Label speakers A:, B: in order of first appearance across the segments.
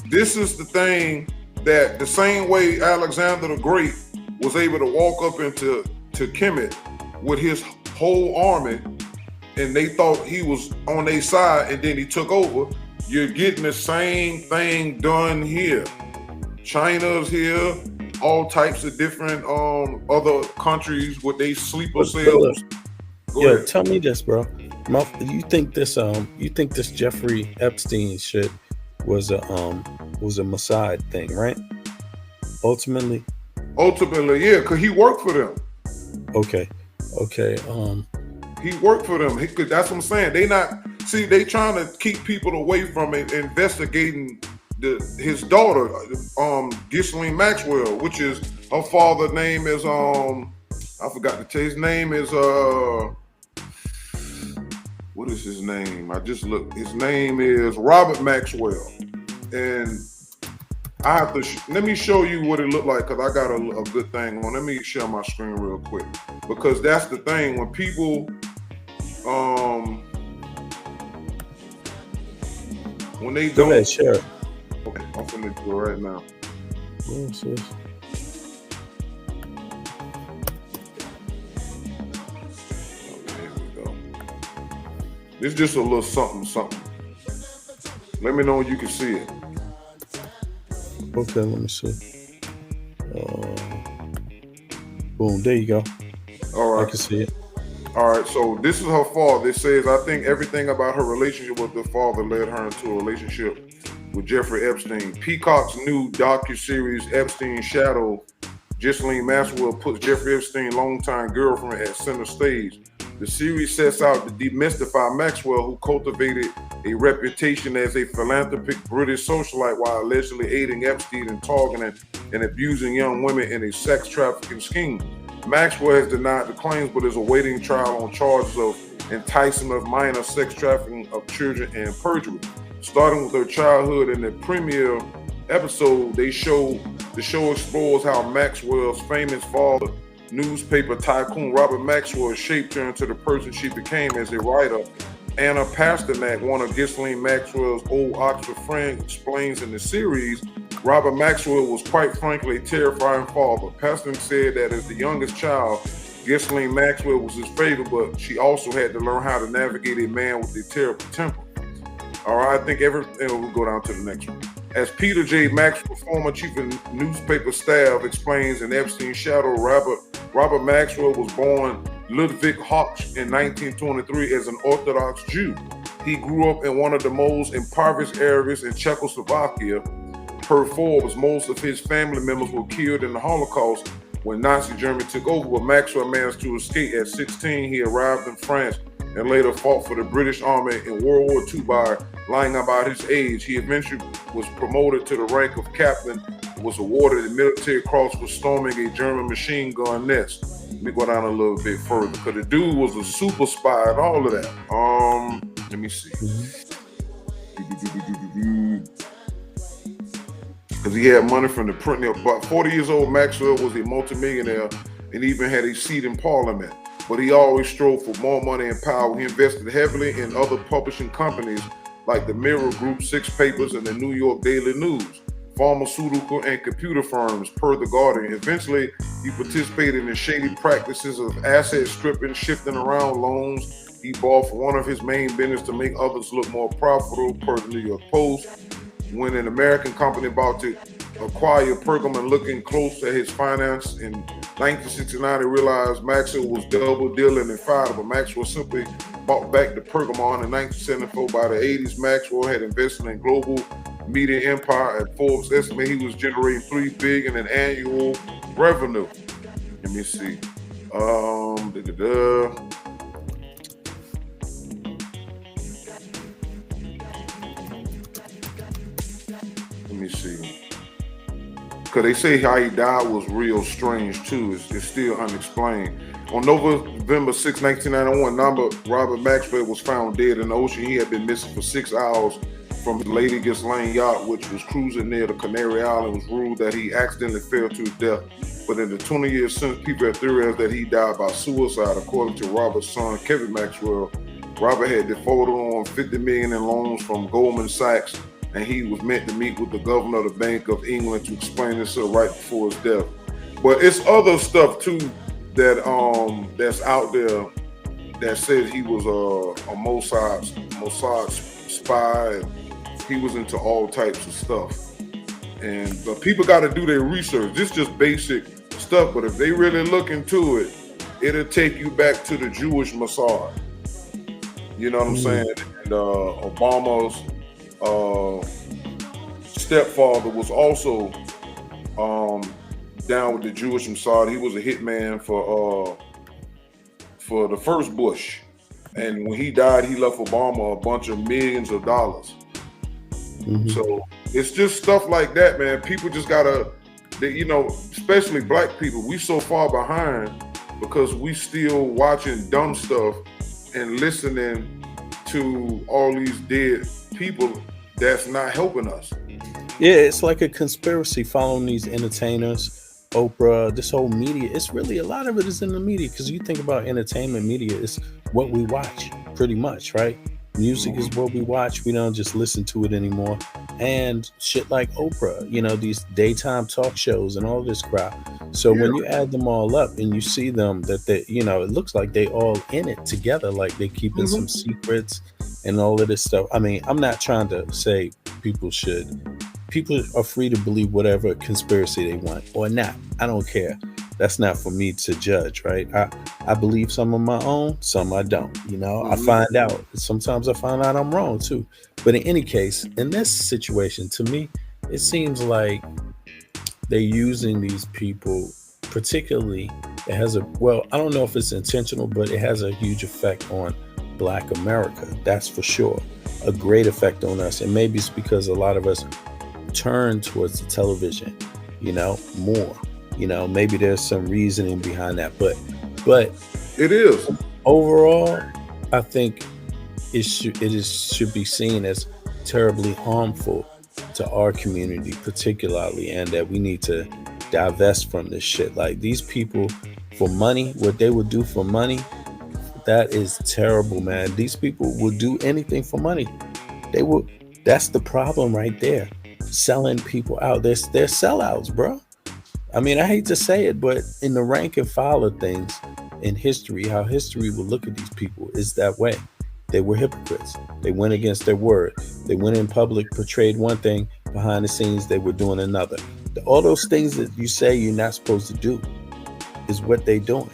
A: this is the thing that the same way Alexander the Great was able to walk up into Kemet with his whole army, and they thought he was on their side, and then he took over. You're getting the same thing done here. China's here, all types of different other countries with they sleeper
B: But Philip,
A: cells. Go
B: yo,
A: ahead.
B: tell me this, bro. You think this Jeffrey Epstein shit was a Mossad thing, right? Ultimately,
A: Ultimately, yeah, because he worked for them.
B: okay, okay.
A: He worked for them. That's what I'm saying. They trying to keep people away from it, investigating his daughter, Ghislaine Maxwell, which is her father name is I forgot to tell his name is what is his name? I just looked. His name is Robert Maxwell, and I have to let me show you what it looked like because I got a good thing on. Let me share my screen real quick because that's the thing when people when they
B: Go
A: don't.
B: ahead, share it.
A: Okay, I'm finna do it right now.
B: Yes, yes.
A: Okay, here we go. It's just a little something. Let me know when you can see it.
B: Okay, let me see. Boom, there you go.
A: All
B: I
A: right.
B: can see it.
A: All right, so this is her father. It says, I think everything about her relationship with her father led her into a relationship with Jeffrey Epstein. Peacock's new docuseries, Epstein Shadow, Ghislaine Maxwell puts Jeffrey Epstein's longtime girlfriend at center stage. The series sets out to demystify Maxwell, who cultivated a reputation as a philanthropic British socialite while allegedly aiding Epstein in targeting and abusing young women in a sex trafficking scheme. Maxwell has denied the claims, but is awaiting trial on charges of enticement of minor, sex trafficking of children, and perjury. Starting with her childhood in the premiere episode, the show explores how Maxwell's famous father, newspaper tycoon Robert Maxwell, shaped her into the person she became as a writer. Anna Pasternak, one of Ghislaine Maxwell's old Oxford friends, explains in the series, Robert Maxwell was quite frankly a terrifying father. Pasternak said that as the youngest child, Ghislaine Maxwell was his favorite, but she also had to learn how to navigate a man with a terrible temper. All right, I think we'll go down to the next one. As Peter J. Maxwell, former chief of newspaper staff, explains in Epstein Shadow, Robert Maxwell was born Ludwig Hoch in 1923 as an Orthodox Jew. He grew up in one of the most impoverished areas in Czechoslovakia. Per Forbes, most of his family members were killed in the Holocaust when Nazi Germany took over, but Maxwell managed to escape. At 16, he arrived in France and later fought for the British Army in World War II by lying about his age. He eventually was promoted to the rank of captain and was awarded a military cross for storming a German machine gun nest. Let me go down a little bit further because the dude was a super spy and all of that. Let me see. Because he had money from the printing. About 40 years old, Maxwell was a multimillionaire and even had a seat in parliament. But he always strove for more money and power. He invested heavily in other publishing companies like the Mirror Group, Six Papers, and the New York Daily News, pharmaceutical and computer firms, per The Guardian. Eventually, he participated in shady practices of asset stripping, shifting around loans he bought for one of his main business to make others look more profitable, per the New York Post. When an American company about to acquire Pergamon, looking close at his finance in 1969, they realized Maxwell was double dealing and fired, but Maxwell simply bought back the Pergamon in 1974. By the 80s, Maxwell had invested in global media empire, and Forbes estimated he was generating $3 billion in annual revenue. Let me see. Let me see. Because they say how he died was real strange too. It's still unexplained. On November 6, 1991, Robert Maxwell was found dead in the ocean. He had been missing for 6 hours from his Lady Ghislaine yacht, which was cruising near the Canary Island. It was ruled that he accidentally fell to his death. But in the 20 years since, people have theorized that he died by suicide. According to Robert's son, Kevin Maxwell, Robert had defaulted on $50 million in loans from Goldman Sachs and he was meant to meet with the governor of the Bank of England to explain himself right before his death. But it's other stuff too that's out there that says he was a Mossad spy. And he was into all types of stuff, and people got to do their research. This is just basic stuff, but if they really look into it, it'll take you back to the Jewish Mossad. You know what I'm saying? And Obama's stepfather was also down with the Jewish Mossad. He was a hitman for the first Bush, and when he died, he left Obama a bunch of millions of dollars. So it's just stuff like that, man. People just gotta, especially black people, we so far behind because we still watching dumb stuff and listening to all these dead people that's not helping us.
B: Yeah, it's like a conspiracy following these entertainers, Oprah, this whole media. It's really a lot of it is in the media because you think about entertainment media, it's what we watch pretty much, right? Music is what we watch. We don't just listen to it anymore. And shit like Oprah, these daytime talk shows and all this crap. So when you add them all up and you see them that they, it looks like they all in it together, like they keeping some secrets and all of this stuff. I mean, I'm not trying to say people are free to believe whatever conspiracy they want or not. I don't care. That's not for me to judge, right? I believe some of my own, some I don't. I find out. Sometimes I find out I'm wrong too. But in any case, in this situation, to me, it seems like they're using these people, particularly, I don't know if it's intentional, but it has a huge effect on Black America. That's for sure. A great effect on us. And maybe it's because a lot of us turn towards the television, more. Maybe there's some reasoning behind that, but
A: it is
B: overall, I think it should be seen as terribly harmful to our community, particularly, and that we need to divest from this shit. Like these people, for money, what they would do for money, that is terrible, man. These people will do anything for money. They will. That's the problem right there. Selling people out. They're sellouts, bro. I mean, I hate to say it, but in the rank and file of things in history, how history will look at these people is that way. They were hypocrites. They went against their word. They went in public, portrayed one thing, behind the scenes, they were doing another. All those things that you say you're not supposed to do is what they're doing.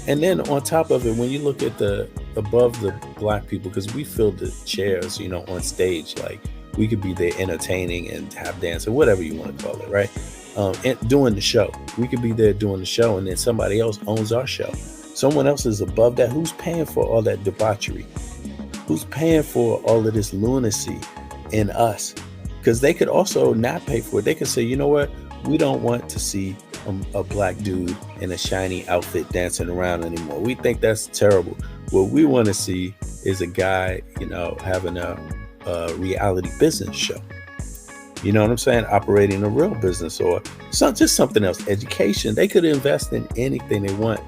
B: And then on top of it, when you look at above the Black people, because we fill the chairs, on stage, like we could be there entertaining and have dance or whatever you want to call it, right? And doing the show. We could be there doing the show and then somebody else owns our show. Someone else is above that. Who's paying for all that debauchery? Who's paying for all of this lunacy in us? Because they could also not pay for it. They could say, you know what? We don't want to see a Black dude in a shiny outfit dancing around anymore. We think that's terrible. What we want to see is a guy, having a reality business show. You know what I'm saying? Operating a real business or just something else. Education. They could invest in anything they want,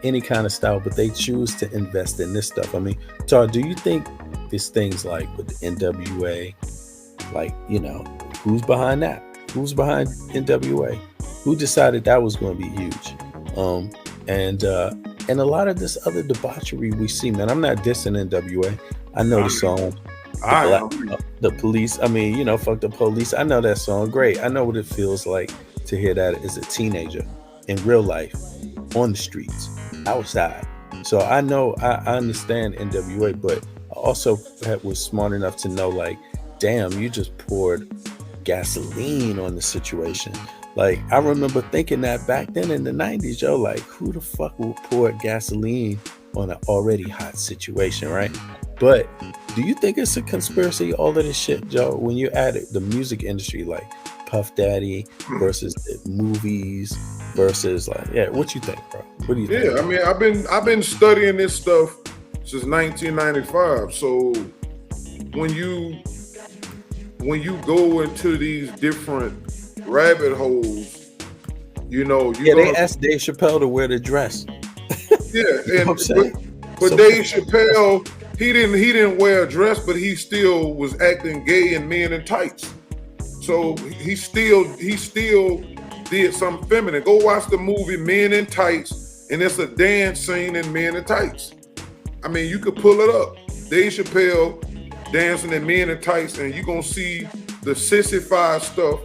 B: any kind of style, but they choose to invest in this stuff. I mean, Tar, do you think these things like with the NWA, like, who's behind that? Who's behind NWA? Who decided that was going to be huge? And a lot of this other debauchery we see, man. I'm not dissing NWA. I know the song. The police. I mean, fuck the police. I know that song. Great. I know what it feels like to hear that as a teenager in real life, on the streets, outside. So I know, I understand NWA, but I also was smart enough to know, like, damn, you just poured gasoline on the situation. Like, I remember thinking that back then in the 90s, yo, like, who the fuck will pour gasoline on an already hot situation, right? But do you think it's a conspiracy, all of this shit, Joe, when you add it, the music industry, like Puff Daddy versus the movies versus what you think, bro? What do you think?
A: Yeah, I mean, I've been studying this stuff since 1995. So when you go into these different rabbit holes,
B: they asked Dave Chappelle to wear the dress.
A: Yeah, and but Dave Chappelle he didn't wear a dress, but he still was acting gay in Men in Tights. So he still did something feminine. Go watch the movie Men in Tights, and it's a dance scene in Men in Tights. I mean, you could pull it up. Dave Chappelle dancing in Men in Tights, and you're gonna see the sissified stuff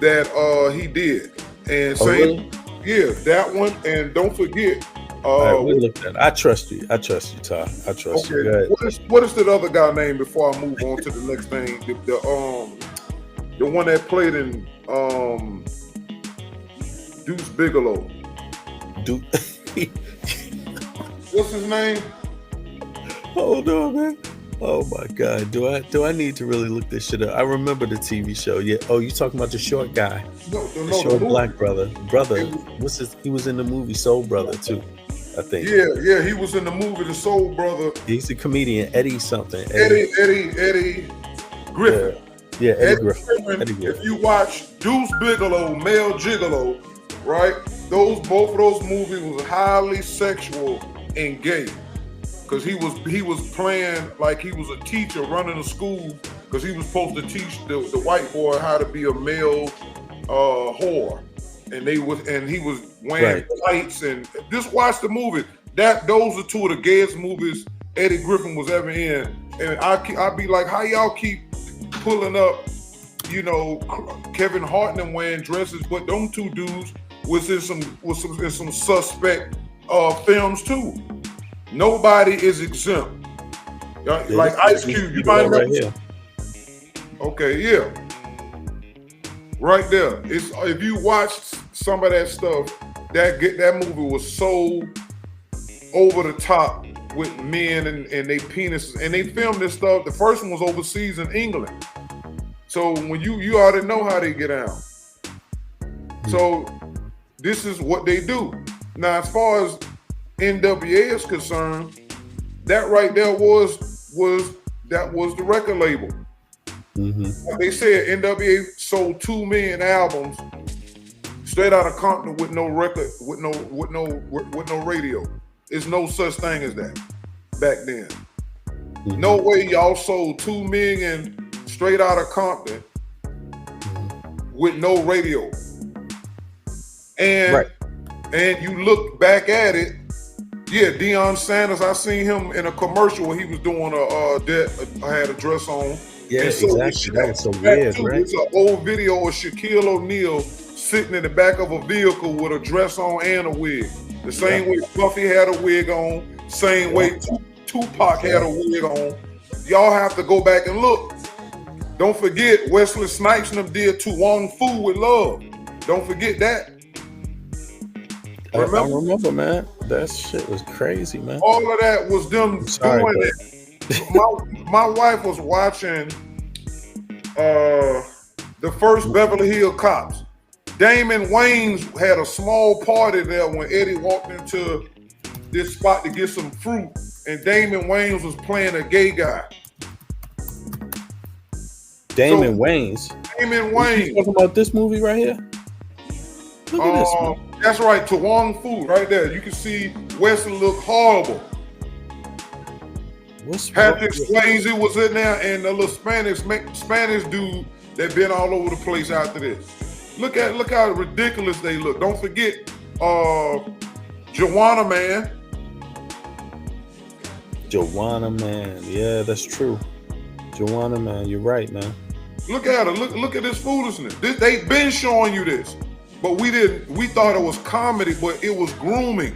A: that he did. And
B: really?
A: Yeah, that one. And don't forget.
B: All right, we looked at it. I trust you, Ty. I trust you. Go ahead.
A: What is that other guy name before I move on to the next thing? The one that played in Deuce Bigelow. What's his name?
B: Hold on, man. Oh my God. Do I need to really look this shit up? I remember the TV show. Yeah. Oh, you talking about the short guy?
A: No,
B: the short black brother. He was in the movie Soul Brother too, I think.
A: Yeah. He was in the movie The Soul Brother.
B: He's a comedian, Eddie something.
A: Eddie Griffin.
B: Yeah, Eddie Griffin.
A: If you watch Deuce Bigelow, Male Gigolo, right? Both of those movies was highly sexual and gay. Because he was playing like he was a teacher running a school, because he was supposed to teach the white boy how to be a male whore, and he was wearing tights. And just watch the movie. Those are two of the gayest movies Eddie Griffin was ever in. And I be like, how y'all keep pulling up, Kevin Hart and wearing dresses, but them two dudes was in some suspect films too. Nobody is exempt. Like Ice Cube, you might
B: right here.
A: Okay, yeah, right there. It's if you watch some of that stuff, that movie was so over the top with men and they penises, and they filmed this stuff. The first one was overseas in England, so when you already know how they get down. So this is what they do. Now, as far as NWA is concerned, that right there was the record label.
B: Mm-hmm.
A: Like they said, NWA sold 2 million albums straight out of Compton with no record, with no radio. There's no such thing as that back then. Mm-hmm. No way y'all sold 2 million straight out of Compton with no radio. And you look back at it. Yeah, Deion Sanders. I seen him in a commercial where he was doing had a dress on.
B: Yeah, so exactly. That was so weird, right?
A: It's an old video of Shaquille O'Neal sitting in the back of a vehicle with a dress on and a wig. The same way Buffy had a wig on. Same way Tupac had a wig on. Y'all have to go back and look. Don't forget Wesley Snipes and them did To Wong Fu with Love. Don't forget that.
B: I remember, man. That shit was crazy, man.
A: All of that was them doing it. My wife was watching the first Beverly Hills Cops. Damon Wayans had a small party there when Eddie walked into this spot to get some fruit, and Damon Wayans was playing a gay guy.
B: Damon Wayans?
A: Damon Wayans.
B: You talking about this movie right here? Look at this, man.
A: That's right, To Wong Fu, right there. You can see Wesley look horrible. Patrick Swayze was in there, and the little Spanish dude that been all over the place after this. Look how ridiculous they look. Don't forget Joanna Man.
B: Joanna Man, yeah, that's true. Joanna Man, you're right, man.
A: Look at her. Look at this foolishness. They've been showing you this. But we thought it was comedy, but it was grooming.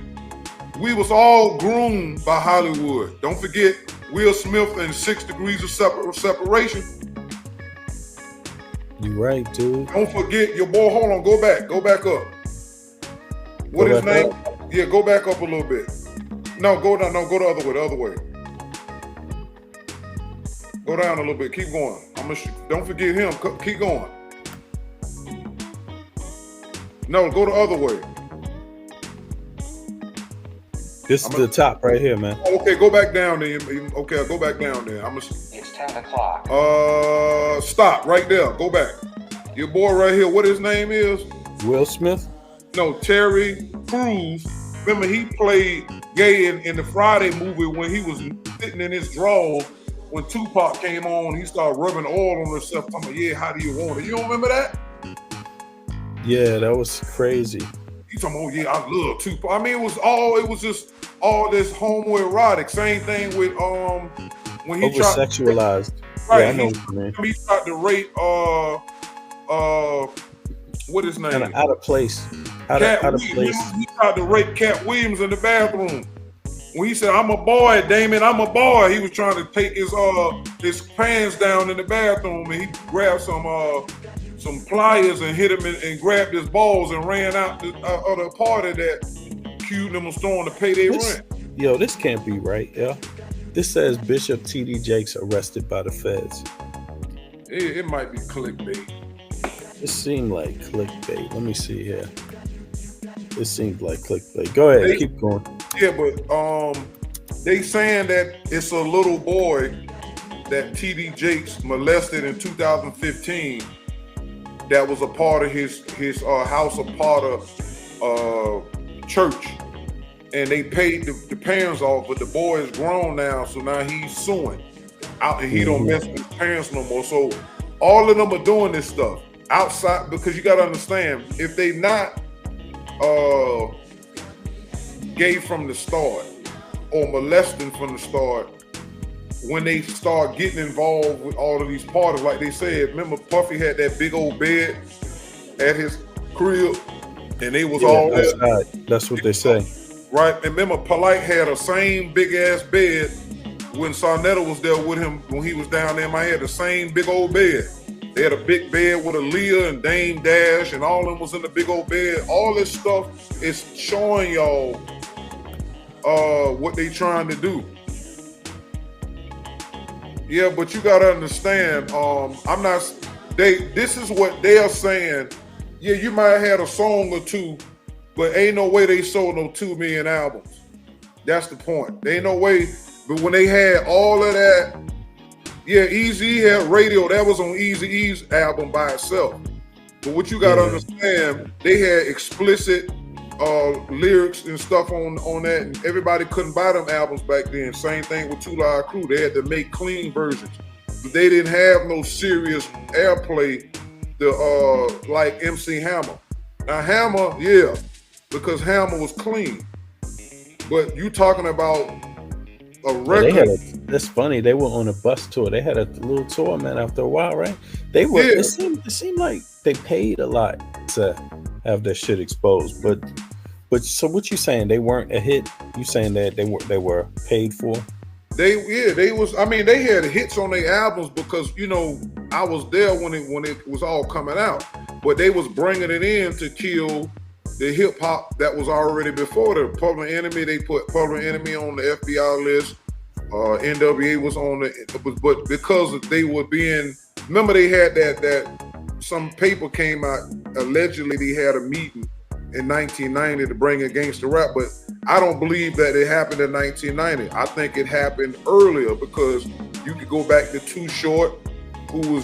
A: We was all groomed by Hollywood. Don't forget Will Smith and 6 Degrees of Separation.
B: You right, dude.
A: Don't forget your boy. Hold on, go back up. What his name? Yeah, go back up a little bit. No, go down. No, go the other way. Go down a little bit. Keep going. Don't forget him. Keep going. No, go the other way.
B: This is the top right here, man.
A: Okay, go back down there. Okay, I'll go back down there.
C: It's 10 o'clock.
A: Stop right there. Go back. Your boy right here, what his name is?
B: Will Smith?
A: No, Terry Crews. Remember, he played gay in the Friday movie when he was sitting in his drawers when Tupac came on. He started rubbing oil on himself. Talking, yeah, how do you want it? You don't remember that?
B: Yeah, that was crazy.
A: He talking, oh yeah, I love Tupac. I mean, it was just all this homoerotic. Same thing with when he
B: over sexualized.
A: Right,
B: Yeah, I know what you mean.
A: he tried to rape what his name?
B: Kind of out of place. Out of place.
A: He tried to rape Cat Williams in the bathroom. When he said, "I'm a boy, Damon, I'm a boy," he was trying to take his pants down in the bathroom, and he grabbed some pliers and hit him and grabbed his balls and ran out of the party that Q them was throwing to pay their rent.
B: Yo, this can't be right, yeah. This says Bishop T.D. Jakes arrested by the feds.
A: It might be clickbait.
B: It seemed like clickbait. Let me see here. It seems like clickbait. Go ahead, keep going.
A: Yeah, but they saying that it's a little boy that T.D. Jakes molested in 2015 that was a part of his House of Potter church, and they paid the parents off, but the boy is grown now, so now he's suing out, and he don't mess with his parents no more. So all of them are doing this stuff outside, because you got to understand, if they not gay from the start or molesting from the start, when they start getting involved with all of these parties, like they said, remember Puffy had that big old bed at his crib, and they was all there.
B: That's what they say.
A: Right, and remember Polite had a same big ass bed when Sarnetta was there with him when he was down there. I had the same big old bed. They had a big bed with Aaliyah and Dame Dash, and all of them was in the big old bed. All this stuff is showing y'all what they trying to do. Yeah, but you gotta understand, this is what they are saying. Yeah, you might have had a song or two, but ain't no way they sold no 2 million albums. That's the point. There ain't no way. But when they had all of that, yeah, Eazy had Radio. That was on Eazy-E's album by itself. But what you gotta understand, they had explicit lyrics and stuff on that, and everybody couldn't buy them albums back then. Same thing with 2 Live Crew. They had to make clean versions, but they didn't have no serious airplay like MC Hammer. Now Hammer, yeah, because Hammer was clean, but you talking about a record.
B: That's funny. They were on a bus tour. They had a little tour, man. After a while, right? They were. Yeah. It seemed like they paid a lot to have their shit exposed, but so what you saying? They weren't a hit? You saying that they were paid for?
A: They was. I mean, they had hits on their albums because I was there when it was all coming out, but they was bringing it in to kill the hip hop that was already before the Public Enemy. They put Public Enemy on the FBI list. NWA was on but because they were being. Remember, they had that some paper came out, allegedly they had a meeting in 1990 to bring in gangster rap, but I don't believe that it happened in 1990. I think it happened earlier, because you could go back to Too Short, who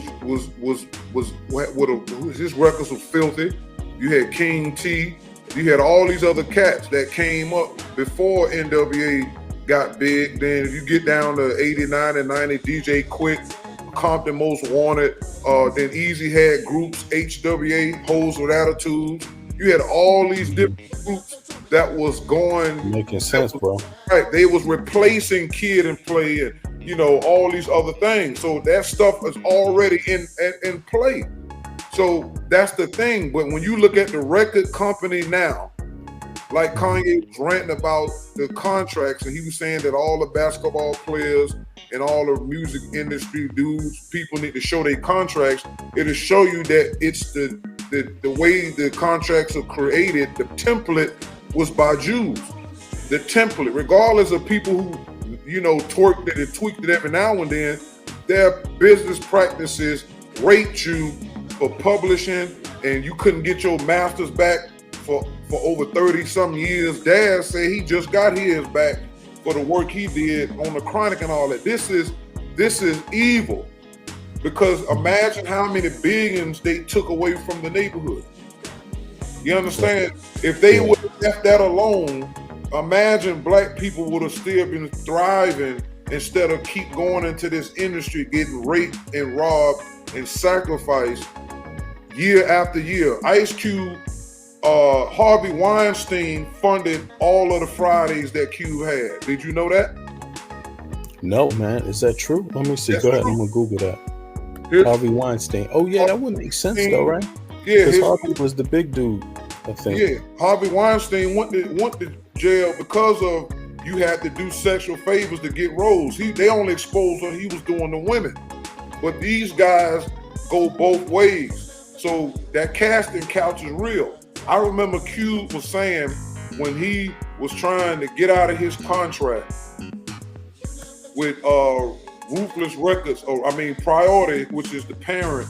A: his records were filthy. You had King T, you had all these other cats that came up before NWA got big. Then if you get down to 89 and 90, DJ Quick, Compton Most Wanted, then Easy had groups, HWA, Hoes with Attitudes. You had all these different groups that was going.
B: Making sense, bro.
A: Right. They was replacing Kid and Play and, all these other things. So that stuff is already in play. So that's the thing. But when you look at the record company now, like Kanye was ranting about the contracts, and he was saying that all the basketball players and all the music industry dudes, people need to show their contracts. It'll show you that it's the way the contracts are created. The template was by Jews. The template, regardless of people who, twerked it and tweaked it every now and then, their business practices rate you for publishing, and you couldn't get your masters back for over 30 some years. Dad said he just got his back for the work he did on the Chronic and all that. This is evil, because imagine how many billions they took away from the neighborhood. You understand? If they would have left that alone, imagine black people would have still been thriving instead of keep going into this industry, getting raped and robbed and sacrificed year after year. Ice Cube, Harvey Weinstein funded all of the Fridays that Cube had. Did you know that?
B: No, man. Is that true? Let me see.
A: That's
B: Go ahead.
A: true.
B: I'm gonna Google that.
A: Here's-
B: Harvey Weinstein. Oh yeah, that would make sense though, right?
A: Yeah,
B: Because Harvey was the big dude, I think.
A: yeah. Harvey Weinstein went to jail because of you had to do sexual favors to get roles. They only exposed what he was doing to women, but these guys go both ways. So that casting couch is real. I remember Cube was saying when he was trying to get out of his contract with Ruthless Records, Priority, which is the parent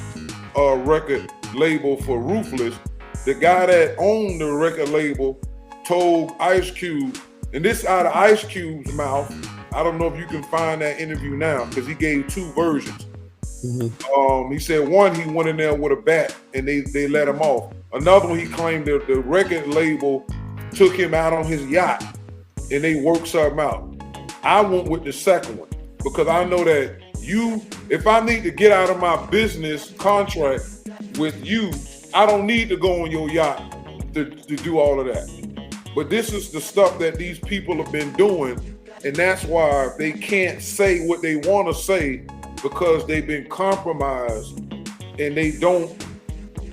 A: record label for Ruthless. The guy that owned the record label told Ice Cube, and this out of Ice Cube's mouth. I don't know if you can find that interview now because he gave two versions.
B: Mm-hmm.
A: He said one, he went in there with a bat and they let him off. Another one, he claimed that the record label took him out on his yacht and they worked something out. I went with the second one because I know that if I need to get out of my business contract with you, I don't need to go on your yacht to do all of that. But this is the stuff that these people have been doing, and that's why they can't say what they want to say because they've been compromised, and they know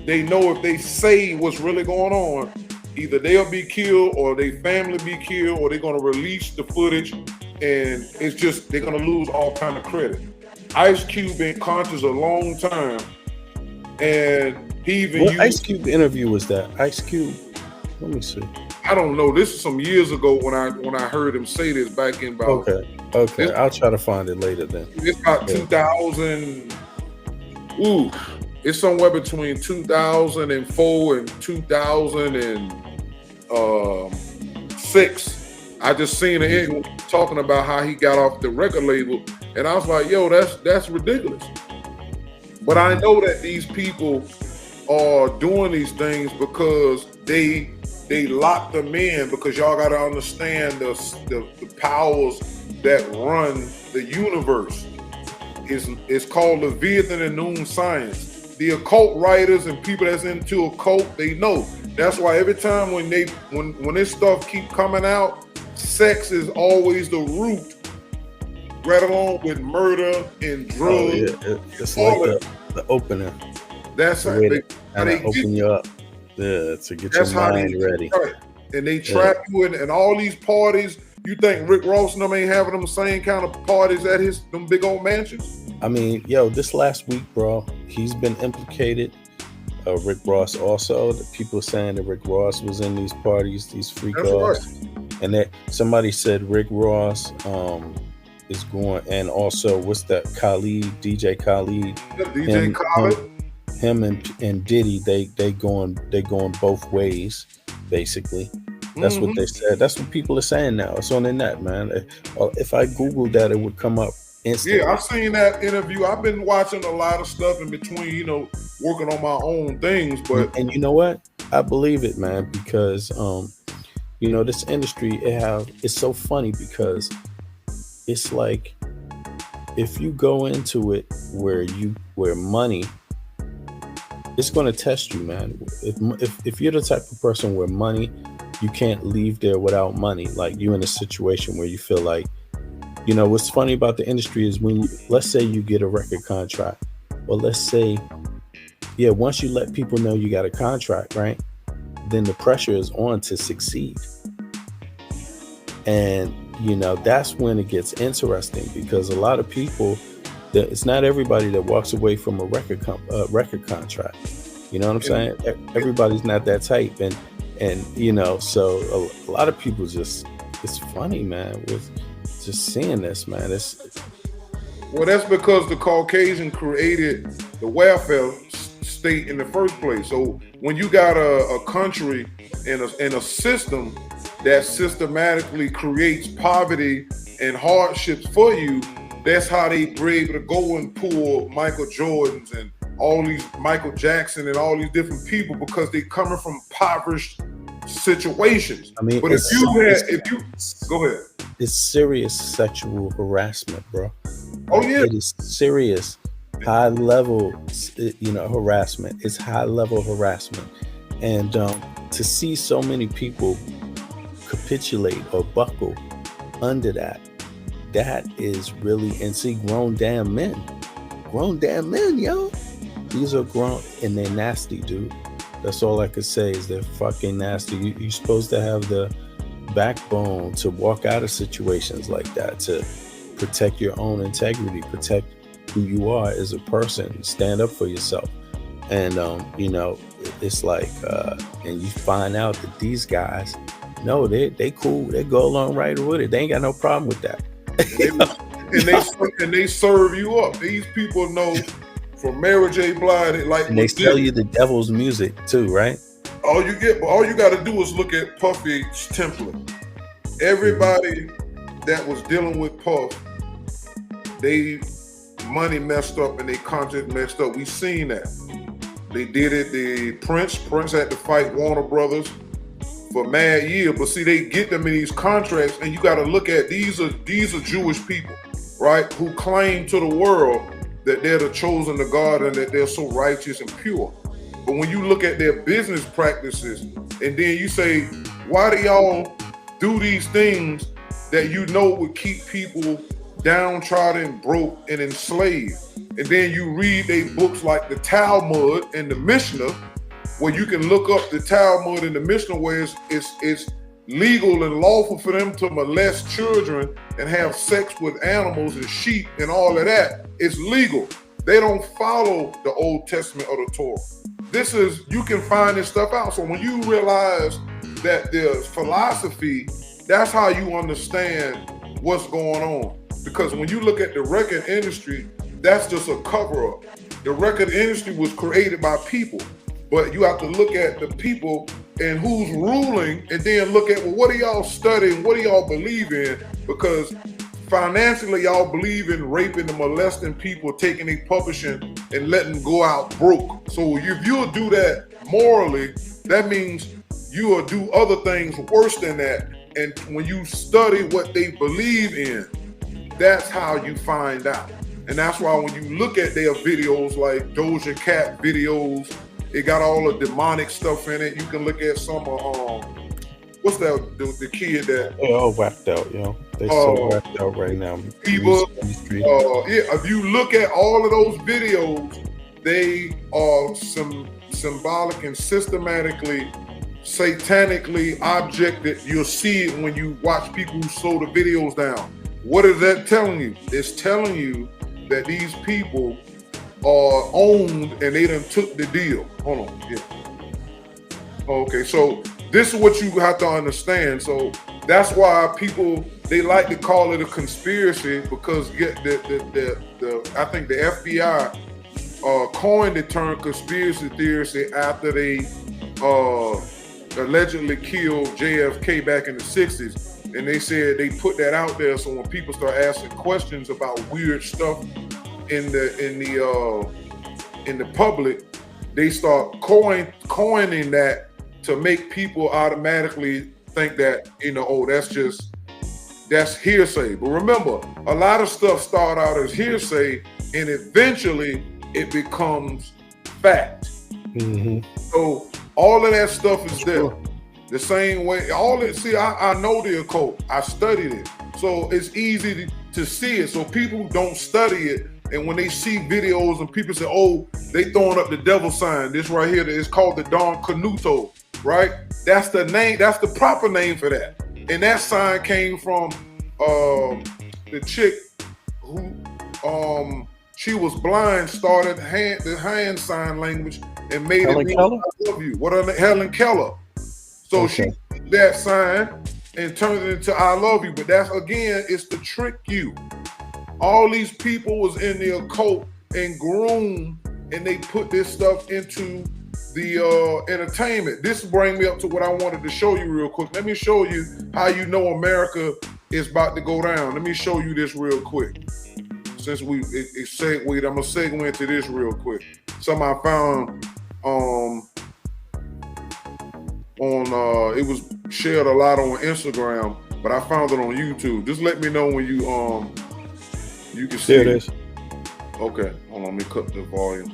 A: if they say what's really going on, either they'll be killed or their family be killed, or they're going to release the footage, and it's just they're going to lose all kind of credit. Ice Cube been conscious a long time, and he even
B: What Ice Cube interview was that? Ice Cube. Let me see.
A: I don't know. This is some years ago when I heard him say this back in about.
B: Okay. I'll try to find it later then.
A: It's about 2000. It's somewhere between 2004 and 2006. I just seen an talking about how he got off the record label, and I was like, "Yo, that's ridiculous." But I know that these people are doing these things because they lock them in, because y'all got to understand the powers that run the universe. It's called Leviathan and Noon Science. The occult writers and people that's into occult, they know. That's why every time when this stuff keep coming out, sex is always the root, right along with murder and drugs.
B: Oh, yeah. It's like the opener.
A: That's how
B: they open you up. Yeah, to get your mind ready.
A: Right. And they trap you in, and all these parties. You think Rick Ross and them ain't having them same kind of parties at them big old mansions?
B: I mean, this last week, bro, he's been implicated. Rick Ross also. The people saying that Rick Ross was in these parties, these freak offs. Right. And that somebody said Rick Ross is going, and also what's that? DJ Khaled.
A: DJ Khaled.
B: Him and Diddy, they going both ways, basically. That's what they said. That's what people are saying now. It's on the net, man. If I Googled that, it would come up instantly.
A: Yeah, I've seen that interview. I've been watching a lot of stuff in between, working on my own things. But
B: and you know what? I believe it, man, because this industry it's so funny because it's like if you go into it where money, it's going to test you, man. If you're the type of person where money, you can't leave there without money. Like you in a situation where you feel like, what's funny about the industry is let's say you get a record contract. Well, let's say, once you let people know you got a contract, right? Then the pressure is on to succeed. And, that's when it gets interesting because a lot of people, it's not everybody that walks away from a record contract. You know what I'm saying? Everybody's not that type. And so a lot of people it's funny, man, with just seeing this, man.
A: Well, that's because the Caucasian created the welfare state in the first place. So when you got a country and a system that systematically creates poverty and hardships for you, that's how they were able to go and pull Michael Jordans and all these Michael Jackson and all these different people because they coming from impoverished situations.
B: I mean,
A: but if you go ahead.
B: it's serious sexual harassment, bro.
A: Oh
B: Like
A: yeah,
B: it is serious, high level, harassment. It's high level harassment, and to see so many people capitulate or buckle under that, that is really, and see grown damn men, yo. These are grown and they're nasty, dude. That's all I could say is they're fucking nasty. You're supposed to have the backbone to walk out of situations like that, to protect your own integrity, protect who you are as a person, stand up for yourself. And it's like, and you find out that these guys, no, they cool, they go along right with it. They ain't got no problem with that.
A: and they serve you up. These people know from Mary J. Blige, like
B: And they sell you the devil's music too, right?
A: all you got to do is look at Puffy's template. Everybody that was dealing with Puff, they money messed up and they conscience messed up. We seen that. They did it. The Prince had to fight Warner Brothers for mad year. But see, they get them in these contracts, and you got to look at these are Jewish people, right? Who claim to the world that they're the chosen of God and that they're so righteous and pure. But when you look at their business practices, and then you say, why do y'all do these things that you know would keep people downtrodden, broke, and enslaved? And then you read they books like the Talmud and the Mishnah, where you can look up the Talmud and the Mishnah, where it's legal and lawful for them to molest children and have sex with animals and sheep and all of that. It's legal. They don't follow the Old Testament or the Torah. You can find this stuff out. So when you realize that there's philosophy, that's how you understand what's going on. Because when you look at the record industry, that's just a cover-up. The record industry was created by people, but you have to look at the people and who's ruling, and then look at, well, what are y'all studying? What do y'all believe in? Because financially, y'all believe in raping and molesting people, taking their publishing and letting them go out broke. So if you'll do that morally, that means you will do other things worse than that. And when you study what they believe in, that's how you find out. And that's why when you look at their videos, like Doja Cat videos, it got all the demonic stuff in it. You can look at some what's that, the kid that
B: They're all whacked out, They so whacked out right now.
A: People, if you look at all of those videos, they are symbolic and systematically, satanically objected. You'll see it when you watch people who slow the videos down. What is that telling you? It's telling you that these people are owned and they done took the deal. Hold on. Yeah. Okay, so this is what you have to understand. So that's why people, they like to call it a conspiracy, because I think the FBI coined the term conspiracy theory after they allegedly killed JFK back in the 60s. And they said they put that out there so when people start asking questions about weird stuff in the public, they start coining that to make people automatically think that, that's hearsay. But remember, a lot of stuff start out as hearsay and eventually it becomes fact.
B: Mm-hmm.
A: So all of that stuff is there. The same way, I know the occult. I studied it. So it's easy to see it. So people don't study it. And when they see videos and people say, oh, they throwing up the devil sign. This right here is called the Don Canuto, right? That's the name. That's the proper name for that. And that sign came from the chick who, she was blind, started the hand sign language and made
B: Helen
A: it mean
B: Keller?
A: I love you. Helen Keller. So
B: Okay.
A: she took that sign and turned it into I love you. But that's, again, it's to trick you. All these people was in the occult and groomed, and they put this stuff into the entertainment. This brings me up to what I wanted to show you real quick. Let me show you how you know America is about to go down. Let me show you this real quick. Since it segued, I'm gonna segue into this real quick. Something I found it was shared a lot on Instagram. but I found it on YouTube. Just let me know when you can see
B: There it
A: it.
B: is.
A: Okay, hold on, let me cut the volume.